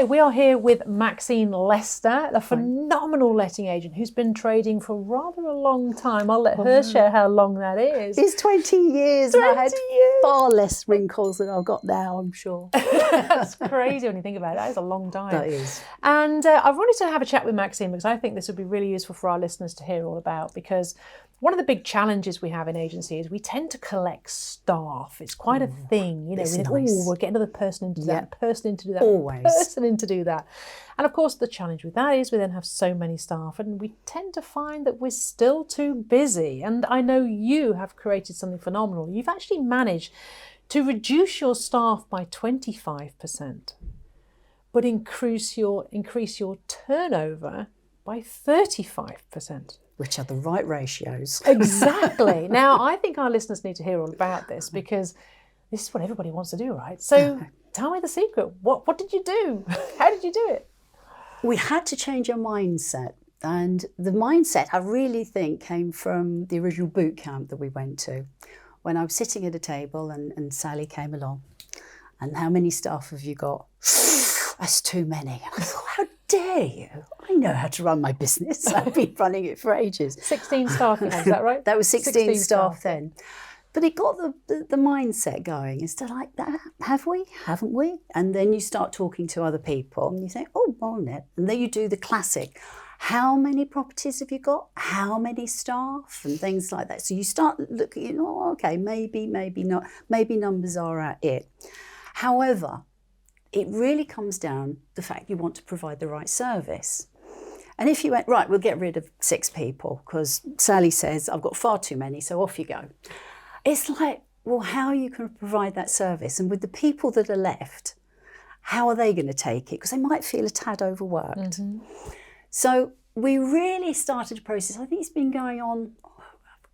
Hi, we are here with Maxine Lester, a phenomenal letting agent who's been trading for rather a long time. I'll let her share how long that is. It's 20 years. 20 and I had years. far less wrinkles than I've got now, I'm sure. That's crazy when you think about it. That is a long time. That is. And I wanted to have a chat with Maxine because I think this would be really useful for our listeners to hear all about, because one of the big challenges we have in agency is we tend to collect staff. It's quite a thing, you know. We think, we'll get another person in to do that, person in to do that, Always. person in to do that. And of course, the challenge with that is we then have so many staff and we tend to find that we're still too busy. And I know you have created something phenomenal. You've actually managed to reduce your staff by 25%, but increase your turnover by 35%. Which are the right ratios. Exactly. Now, I think our listeners need to hear all about this because this is what everybody wants to do, right? So tell me the secret. What did you do? How did you do it? We had to change our mindset. And the mindset, I really think, came from the original boot camp that we went to. When I was sitting at a table and Sally came along. And how many staff have you got? That's too many. And I thought, how dare you? I know how to run my business. I've been running it for ages. 16 staff you had, is that right? That was 16 staff then. But it got the mindset going. It's to like, that, have we? Haven't we? And then you start talking to other people and you think, oh, well, and then you do the classic. How many properties have you got? How many staff? And things like that. So you start looking, okay, maybe not. Maybe numbers are at it. However, it really comes down to the fact you want to provide the right service. And if you went, right, we'll get rid of 6 people because Sally says, I've got far too many, so off you go. It's like, well, how are you going to provide that service? And with the people that are left, how are they going to take it? Because they might feel a tad overworked. Mm-hmm. So we really started a process. I think it's been going on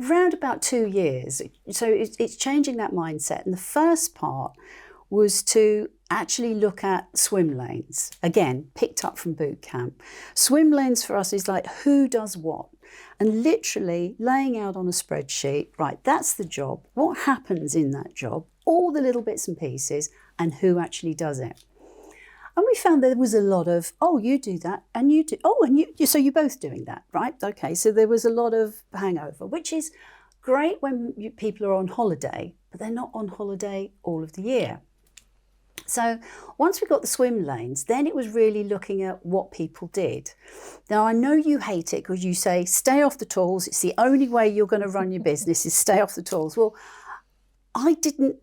around about 2 years. So it's changing that mindset. And the first part was to actually look at swim lanes. Again, picked up from boot camp. Swim lanes for us is like who does what. And literally laying out on a spreadsheet, right, that's the job. What happens in that job? All the little bits and pieces and who actually does it. And we found there was a lot of, oh, you do that and you do, oh, and you so you're both doing that, right? Okay, so there was a lot of hangover, which is great when people are on holiday, but they're not on holiday all of the year. So once we got the swim lanes, then it was really looking at what people did. Now, I know you hate it because you say, stay off the tools. It's the only way you're going to run your business is stay off the tools. Well, I didn't,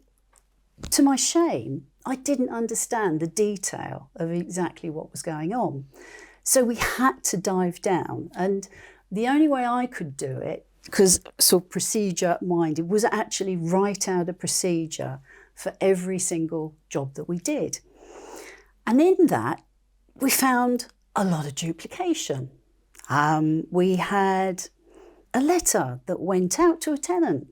to my shame, I didn't understand the detail of exactly what was going on. So we had to dive down. And the only way I could do it, because sort of procedure minded, was actually write out a procedure for every single job that we did. And in that, we found a lot of duplication. We had a letter that went out to a tenant,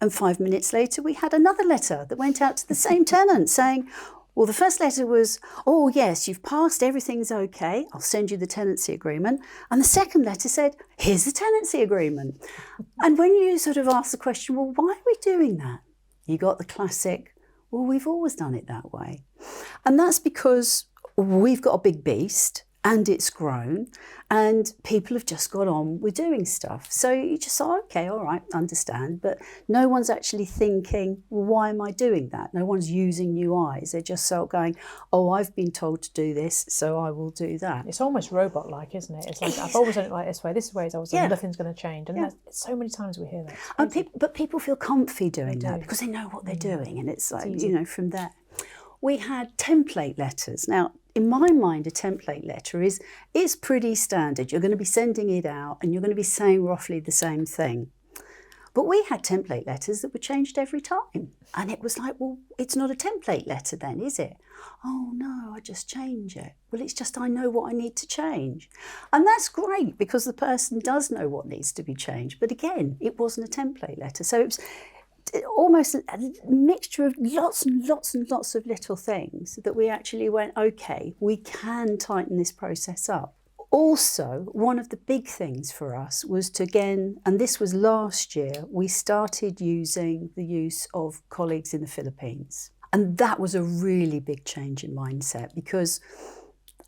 and 5 minutes later, we had another letter that went out to the same tenant saying, well, the first letter was, oh, yes, you've passed, everything's okay, I'll send you the tenancy agreement. And the second letter said, here's the tenancy agreement. And when you sort of ask the question, well, why are we doing that? You got the classic, well, we've always done it that way. And that's because we've got a big beast and it's grown and people have just got on with doing stuff. So you just say, okay, all right, understand. But no one's actually thinking, well, why am I doing that? No one's using new eyes. They're just sort of going, oh, I've been told to do this, so I will do that. It's almost robot-like, isn't it? It's like, I've always done it like this way is always done, nothing's going to change. And so many times we hear that. But people feel comfy doing that because they know what they're doing. And it's like, from there. We had template letters. Now, in my mind, a template letter is pretty standard. You're going to be sending it out and you're going to be saying roughly the same thing. But we had template letters that were changed every time. And it was like, well, it's not a template letter then, is it? Oh, no, I just change it. Well, it's just I know what I need to change. And that's great because the person does know what needs to be changed. But again, it wasn't a template letter. So it was almost a mixture of lots and lots and lots of little things that we actually went, okay, we can tighten this process up. Also, one of the big things for us was to, again, and this was last year, we started using the use of colleagues in the Philippines. And that was a really big change in mindset because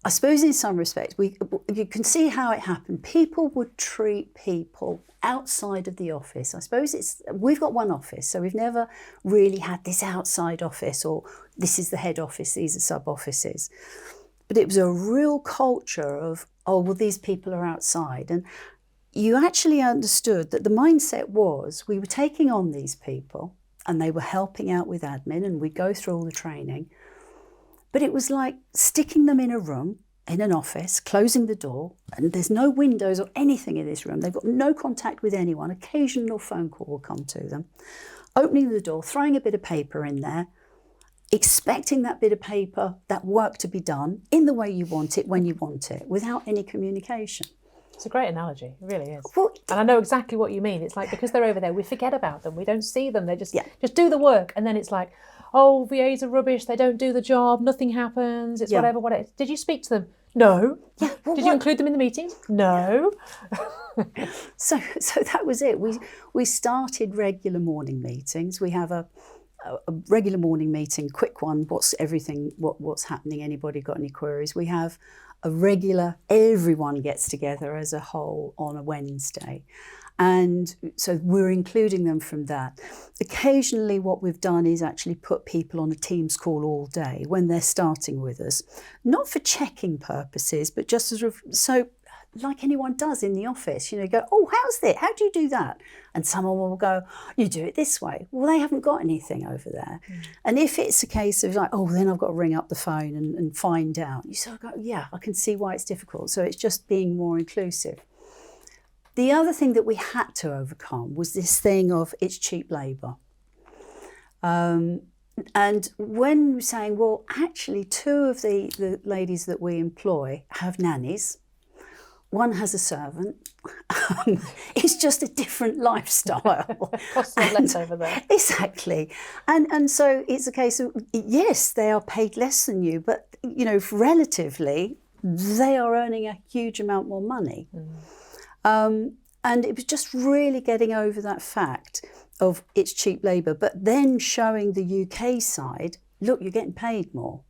I suppose in some respects, you can see how it happened. People would treat people outside of the office. I suppose we've got one office, so we've never really had this outside office or this is the head office, these are sub offices. But it was a real culture of, oh, well, these people are outside. And you actually understood that the mindset was we were taking on these people and they were helping out with admin and we'd go through all the training. But it was like sticking them in a room, in an office, closing the door, and there's no windows or anything in this room. They've got no contact with anyone. Occasional phone call will come to them. Opening the door, throwing a bit of paper in there, expecting that bit of paper, that work to be done in the way you want it, when you want it, without any communication. It's a great analogy, it really is. Well, and I know exactly what you mean. It's like because they're over there, we forget about them. We don't see them. They just do the work. And then it's like, oh, VAs are rubbish. They don't do the job. Nothing happens. It's whatever. Did you speak to them? No. Yeah. Well, Did you include them in the meetings? No. So that was it. We started regular morning meetings. We have a regular morning meeting, quick one. What's happening? Anybody got any queries? We have a regular, everyone gets together as a whole on a Wednesday. And so we're including them from that. Occasionally what we've done is actually put people on a Teams call all day when they're starting with us, not for checking purposes, but just as so like anyone does in the office, you go, oh, how's that? How do you do that? And someone will go, you do it this way. Well, they haven't got anything over there. And if it's a case of like, oh, then I've got to ring up the phone and find out, you sort of go, yeah, I can see why it's difficult. So it's just being more inclusive. The other thing that we had to overcome was this thing of it's cheap labour. And when we're saying, well, actually, two of the ladies that we employ have nannies. One has a servant. It's just a different lifestyle. Costs a lot less over there. Exactly. And so it's a case of, yes, they are paid less than you, but, relatively, they are earning a huge amount more money. And it was just really getting over that fact of it's cheap labour, but then showing the UK side, look, you're getting paid more.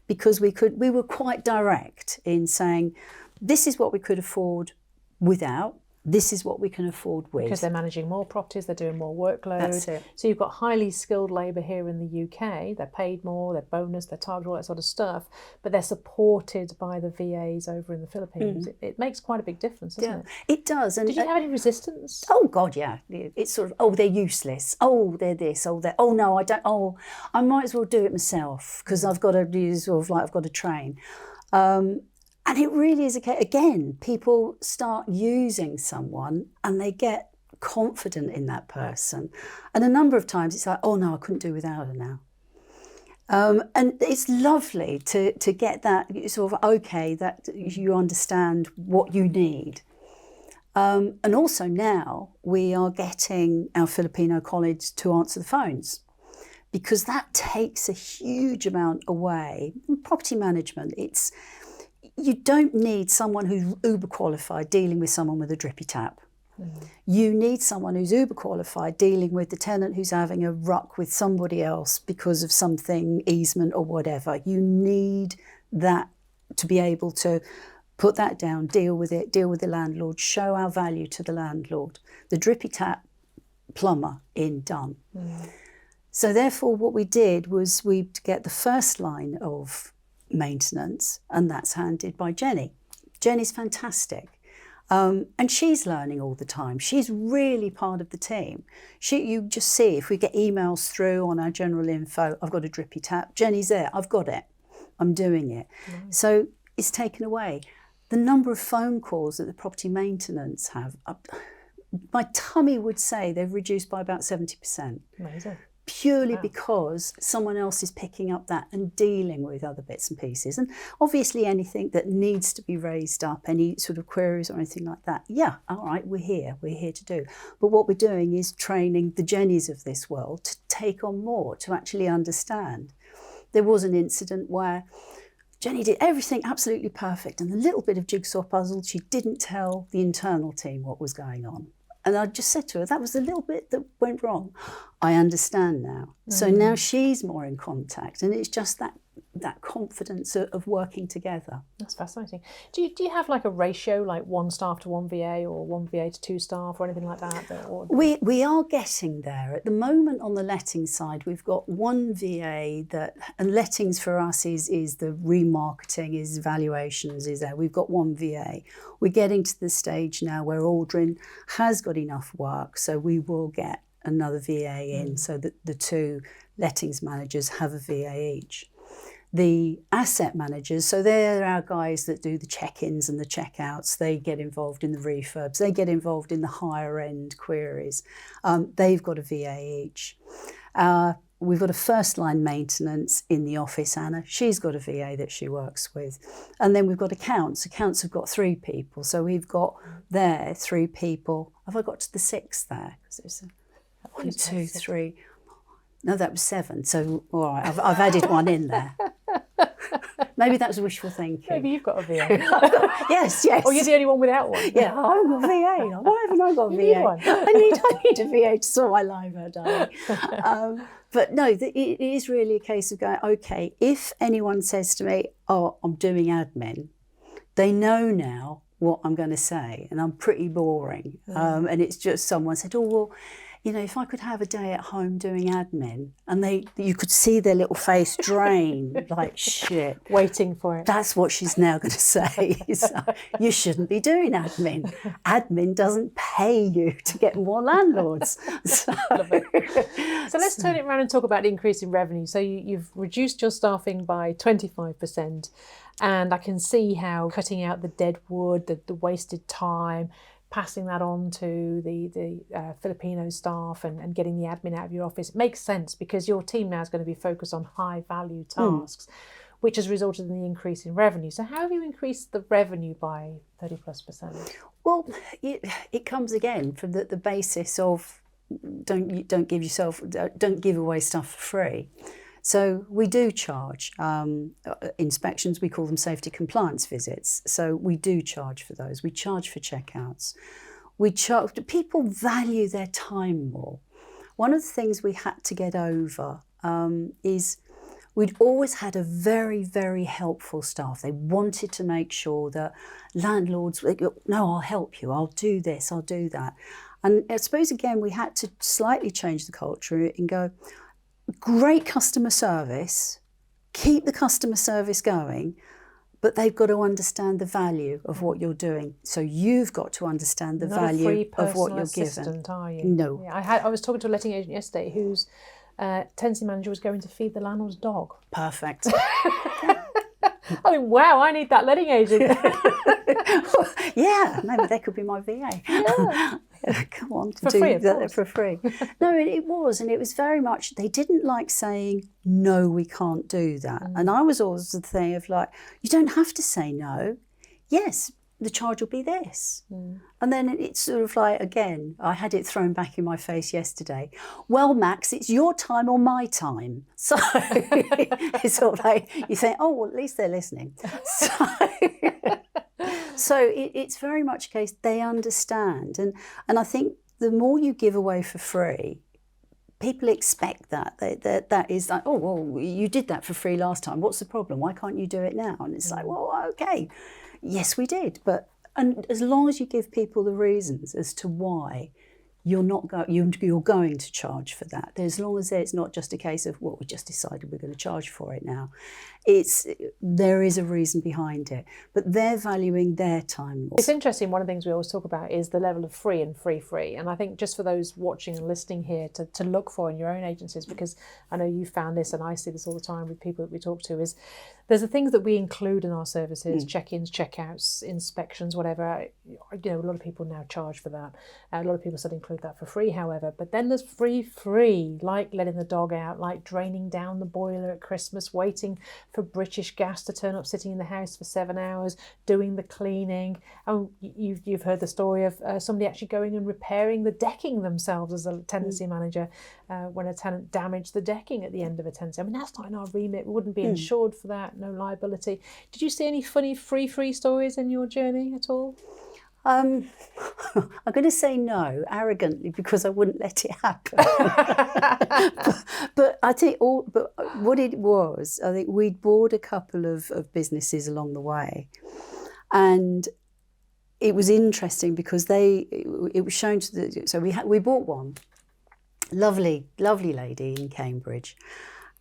Because we were quite direct in saying, this is what we could afford without, this is what we can afford with. Because they're managing more properties, they're doing more workload. That's it. So you've got highly skilled labour here in the UK, they're paid more, they're bonus, they're targeted, all that sort of stuff, but they're supported by the VAs over in the Philippines. It makes quite a big difference, doesn't it? It does. And did you have any resistance? Oh, God, yeah. It's sort of, oh, they're useless. Oh, they're this. Oh, they're, oh, no, I don't. Oh, I might as well do it myself because I've got to do sort of like I've got to train. And it really is, again, people start using someone and they get confident in that person. And a number of times it's like, oh, no, I couldn't do without her now. And it's lovely to get that sort of, okay, that you understand what you need. And also now we are getting our Filipino colleagues to answer the phones because that takes a huge amount away. In property management, you don't need someone who's uber qualified dealing with someone with a drippy tap. You need someone who's uber qualified dealing with the tenant who's having a ruck with somebody else because of something, easement or whatever. You need that to be able to put that down, deal with it, deal with the landlord, show our value to the landlord. The drippy tap plumber done. So therefore what we did was we get the first line of maintenance, and that's handled by Jenny. Jenny's fantastic. And she's learning all the time. She's really part of the team. You just see, if we get emails through on our general info, I've got a drippy tap, Jenny's there, I've got it, I'm doing it. So it's taken away. The number of phone calls that the property maintenance have, my tummy would say they've reduced by about 70%. Amazing. Purely because someone else is picking up that and dealing with other bits and pieces. And obviously anything that needs to be raised up, any sort of queries or anything like that, yeah, all right, we're here to do. But what we're doing is training the Jennies of this world to take on more, to actually understand. There was an incident where Jenny did everything absolutely perfect and a little bit of jigsaw puzzle, she didn't tell the internal team what was going on. And I just said to her, that was a little bit that went wrong. I understand now. So now she's more in contact. And it's just that that confidence of working together. That's fascinating. Do you have like a ratio, like 1 staff to 1 VA or 1 VA to 2 staff or anything like that? We are getting there. At the moment on the letting side, we've got 1 VA and lettings for us is the remarketing, is valuations, is there. We've got 1 VA. We're getting to the stage now where Aldrin has got enough work, so we will get another VA in, so that the 2 lettings managers have a VA each. The asset managers, so they're our guys that do the check-ins and the check-outs. They get involved in the refurbs. They get involved in the higher-end queries. They've got a VA each. We've got a first-line maintenance in the office, Anna. She's got a VA that she works with. And then we've got accounts. Accounts have got 3 people. So we've got there 3 people. Have I got to the 6th there? 1, 2, 3. No, that was 7. So, all right, I've added 1 in there. Maybe that's wishful thinking. Maybe you've got a VA. Yes. Or you're the only one without one. Yeah, I've got a VA. Why haven't I got a VA? Need one. I need a VA to sort my life out, darling. But no, it is really a case of going, okay, if anyone says to me, oh, I'm doing admin, they know now what I'm going to say, and I'm pretty boring. And it's just someone said, oh, well, you know, if I could have a day at home doing admin, and you could see their little face drain, like, shit. Waiting for it. That's what she's now going to say. You shouldn't be doing admin. Admin doesn't pay you to get more landlords. So let's turn it around and talk about the increase in revenue. So you've reduced your staffing by 25%. And I can see how cutting out the dead wood, the wasted time, passing that on to the Filipino staff and getting the admin out of your office makes sense, because your team now is going to be focused on high value tasks, which has resulted in the increase in revenue. So how have you increased the revenue by 30+%? Well, it comes again from the basis of don't give away stuff for free. So we do charge inspections. We call them safety compliance visits. So we do charge for those. We charge for checkouts. People value their time more. One of the things we had to get over is we'd always had a very, very helpful staff. They wanted to make sure that landlords, no, I'll help you. I'll do this. I'll do that. And I suppose, again, we had to slightly change the culture and go, great customer service, keep the customer service going, but they've got to understand the value of what you're doing. So you've got to understand the value of what you're given. Are you? No. Yeah, I was talking to a letting agent yesterday whose tenancy manager was going to feed the landlord's dog. Perfect. I mean, wow, I need that letting agent. Yeah, maybe they could be my VA. Yeah. Come on, for free, that for free. No, it was, and it was very much, they didn't like saying, no, we can't do that. And I was always the thing of like, you don't have to say no. Yes, the charge will be this. And then it's sort of like, again, I had it thrown back in my face yesterday. Well, Max, it's your time or my time. So it's sort of like, you think, oh, well, at least they're listening. So it's very much a case they understand. And I think the more you give away for free, people expect that. That is like, oh, well, you did that for free last time. What's the problem? Why can't you do it now? And it's like, well, okay. Yes, we did. And as long as you give people the reasons as to why you're going to charge for that, as long as it's not just a case of, well, we just decided we're going to charge for it now. There is a reason behind it, but they're valuing their time more. It's interesting. One of the things we always talk about is the level of free and free. And I think just for those watching and listening here to look for in your own agencies, because I know you found this and I see this all the time with people that we talk to, is there's the things that we include in our services, check-ins, check-outs, inspections, whatever. You know, a lot of people now charge for that. A lot of people still include that for free, however. But then there's free, like letting the dog out, like draining down the boiler at Christmas, waiting for British Gas to turn up, sitting in the house for 7 hours, doing the cleaning. Oh, you've heard the story of somebody actually going and repairing the decking themselves as a tenancy manager when a tenant damaged the decking at the end of a tenancy. I mean, that's not in our remit. We wouldn't be insured for that, no liability. Did you see any funny free stories in your journey at all? I'm going to say no arrogantly because I wouldn't let it happen. but I think what it was, I think we'd bought a couple of businesses along the way, and it was interesting because it was shown to so we bought one, lovely lady in Cambridge.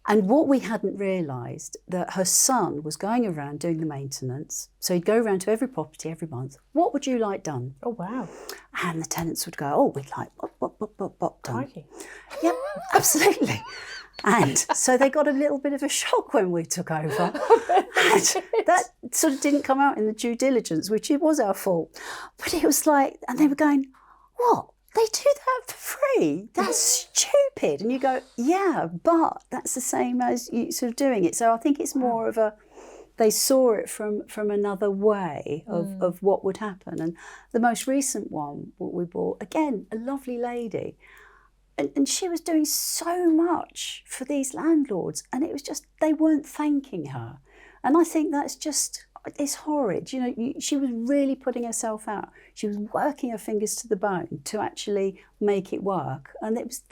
And what we hadn't realised, that her son was going around doing the maintenance. So he'd go around to every property every month. What would you like done? Oh, wow. And the tenants would go, oh, we'd like bop done. Crikey. Yep, absolutely. And so they got a little bit of a shock when we took over. And that sort of didn't come out in the due diligence, which it was our fault. But it was like, and they were going, what? They do that for free? That's stupid. And you go, yeah, but that's the same as you sort of doing it. So I think it's more of they saw it from another way of what would happen. And the most recent one, what we bought, again, a lovely lady. And she was doing so much for these landlords. And it was just, they weren't thanking her. And I think that's just... it's horrid. She was really putting herself out. She was working her fingers to the bone to actually make it work. And it was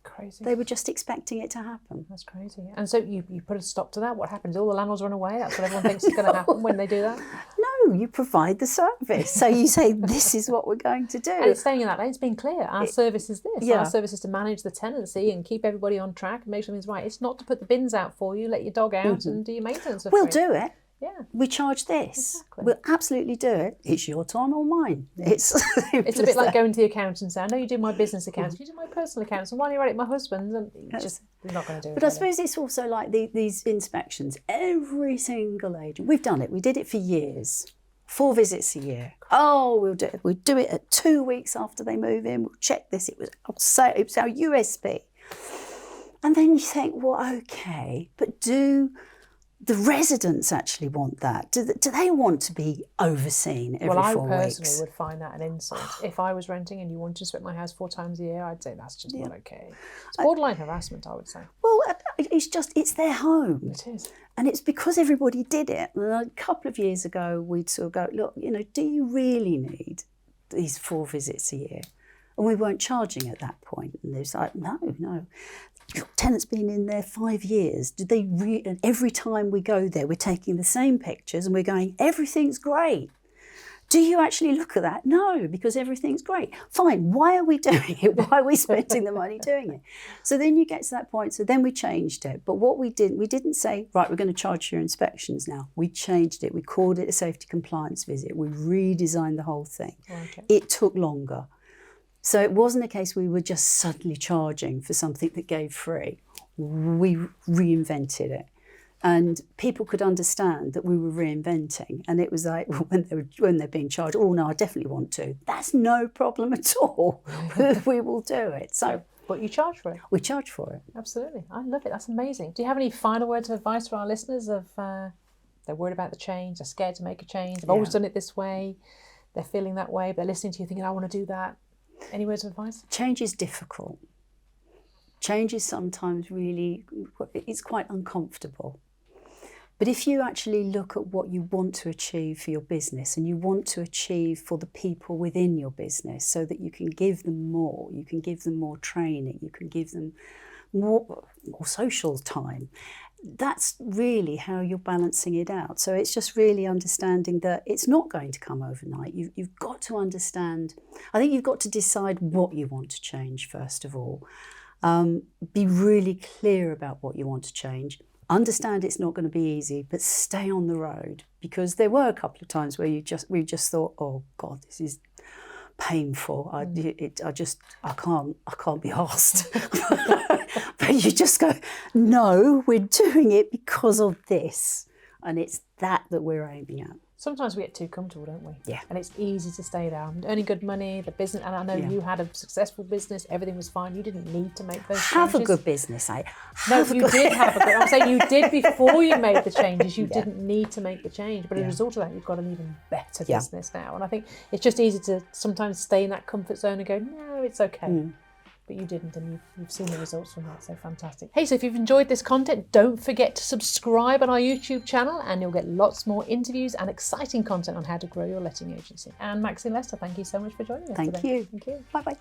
crazy. They were just expecting it to happen. That's crazy. And so you put a stop to that. What happens? All the landlords run away? That's what everyone thinks is going to happen when they do that? No, you provide the service. So you say, this is what we're going to do. And it's staying in that lane. It's being clear. Our service is this. Yeah. Our service is to manage the tenancy and keep everybody on track and make sure everything's right. It's not to put the bins out for you, let your dog out and do your maintenance for We'll free. do it. Yeah. We charge this. Exactly. We'll absolutely do it. It's your time or mine. It's a bit like going to the accountant and saying, I know you do my business accounts, you do my personal accounts, and why don't you write it my husband's? And you're not going to do it. But I suppose it's also like these inspections. Every single agent, we've done it. We did it for years. 4 visits a year. Oh, we'll do it. We'll do it at 2 weeks after they move in. We'll check this. It was our USP. And then you think, well, okay, but do the residents actually want that? Do they want to be overseen every 4 weeks? Well, I personally would find that an insult. If I was renting and you wanted to inspect my house 4 times a year, I'd say that's just not okay. It's borderline harassment, I would say. Well, it's their home. It is. And it's because everybody did it. And a couple of years ago, we'd sort of go, look, do you really need these 4 visits a year? And we weren't charging at that point. And they was like, no. Your tenant's been in there 5 years. Did they and every time we go there, we're taking the same pictures and we're going, everything's great. Do you actually look at that? No, because everything's great. Fine, why are we doing it? Why are we spending the money doing it? So then you get to that point, so then we changed it. But what we didn't say, right, we're going to charge your inspections now. We changed it. We called it a safety compliance visit. We redesigned the whole thing. Okay. It took longer. So it wasn't a case we were just suddenly charging for something that gave free. We reinvented it. And people could understand that we were reinventing. And it was like, when they're being charged, oh no, I definitely want to. That's no problem at all. We will do it. So, but you charge for it. We charge for it. Absolutely. I love it. That's amazing. Do you have any final words of advice for our listeners of they're worried about the change, they're scared to make a change, they've always done it this way, they're feeling that way, but they're listening to you thinking, I want to do that. Any words of advice? Change is difficult. Change is sometimes really, it's quite uncomfortable. But if you actually look at what you want to achieve for your business and you want to achieve for the people within your business so that you can give them more, you can give them more training, you can give them more social time, that's really how you're balancing it out. So it's just really understanding that it's not going to come overnight. You've got to understand, I think you've got to decide what you want to change first of all. Be really clear about what you want to change. Understand it's not going to be easy, but stay on the road, because there were a couple of times where we just thought, oh God, this is painful. I can't be asked. But you just go, no, we're doing it because of this, and it's that we're aiming at. Sometimes we get too comfortable, don't we? Yeah. And it's easy to stay there. I'm earning good money, the business, and I know you had a successful business, everything was fine. You didn't need to make those Have changes. a good business, eh? No, you did have a good, I'm saying you did before you made the changes. You didn't need to make the change. But as a result of that, you've got an even better business now. And I think it's just easy to sometimes stay in that comfort zone and go, no, it's okay. but you didn't, and you've seen the results from that, so fantastic. Hey, so if you've enjoyed this content, don't forget to subscribe on our YouTube channel, and you'll get lots more interviews and exciting content on how to grow your letting agency. And Maxine Lester, thank you so much for joining us today. Thank you. Thank you. Bye-bye.